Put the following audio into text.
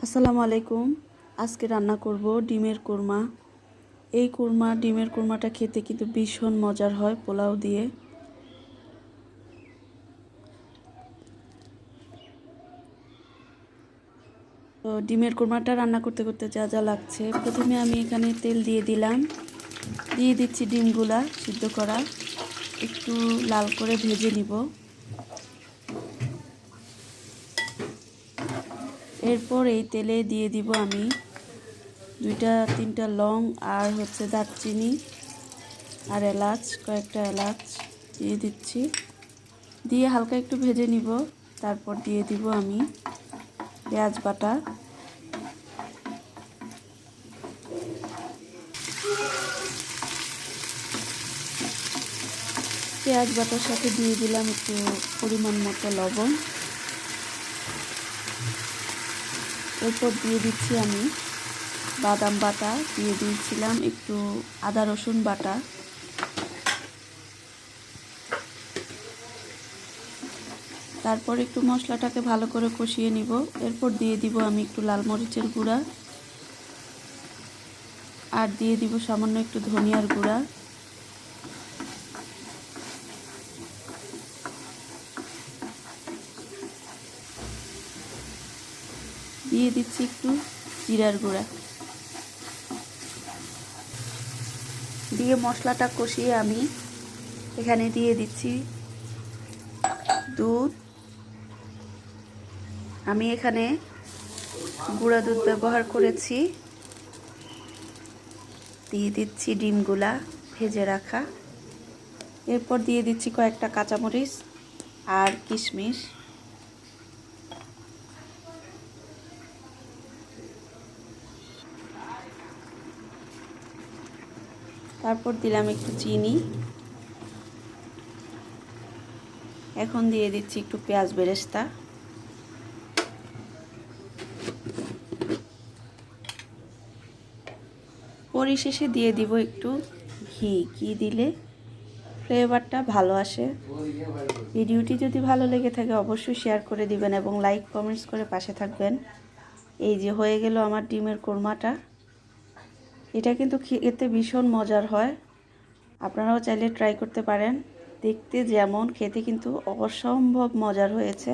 আসসালামু আলাইকুম। আজকে রান্না করব ডিমের কোরমা। এই ডিমের কোরমাটা খেতে কিন্তু ভীষণ মজার হয় পোলাও দিয়ে। তো ডিমের কোরমাটা রান্না করতে করতে যা যা লাগছে, প্রথমে আমি এখানে তেল দিয়ে দিলাম। দিয়ে দিচ্ছি ডিমগুলা সিদ্ধ করা, একটু লাল করে ভেজে নিব। এরপর এই তেলে দিয়ে দিব আমি 2-3টা লং আর দারচিনি আর এলাচ, কয়েকটা এলাচ দিয়ে দিচ্ছি। দিয়ে হালকা একটু ভেজে নিব। তারপর দিয়ে দিব আমি পেঁয়াজ বাটা। পেঁয়াজ বাটার সাথে দিয়ে দিলাম একটু পরিমাণ মতো লবণ। এরপর দিয়ে দিচ্ছি আমি বাদাম বাটা, দিয়ে দিয়েছিলাম একটু আদা রসুন বাটা। তারপর একটু মশলাটাকে ভালো করে কষিয়ে নিব। এরপর দিয়ে দিব আমি একটু লাল মরিচের গুঁড়া আর দিয়ে দিব সামান্য একটু ধনিয়ার গুঁড়া। দিয়ে দিচ্ছি একটু জিরার গুঁড়া। দিয়ে মশলাটা কষিয়ে আমি এখানে দিয়ে দিচ্ছি দুধ। আমি এখানে গুঁড়া দুধ ব্যবহার করেছি। দিয়ে দিচ্ছি ডিমগুলা ভেজে রাখা। এরপর দিয়ে দিচ্ছি কয়েকটা কাঁচামরিচ আর কিশমিশ। তারপর দিলাম একটু চিনি। এখন দিয়ে দিচ্ছি একটু পেঁয়াজ বেরেস্তা। পরিশেষে দিয়ে দিব একটু ঘি দিলে ফ্লেভারটা ভালো আসে। ভিডিওটি যদি ভালো লেগে থাকে অবশ্যই শেয়ার করে দিবেন এবং লাইক কমেন্টস করে পাশে থাকবেন। এই যে হয়ে গেল আমার ডিমের কোরমাটা। এটা কিন্তু খেতে ভীষণ মজার হয়, আপনারাও চাইলে ট্রাই করতে পারেন। দেখতে যেমন, খেতে কিন্তু অসম্ভব মজার হয়েছে।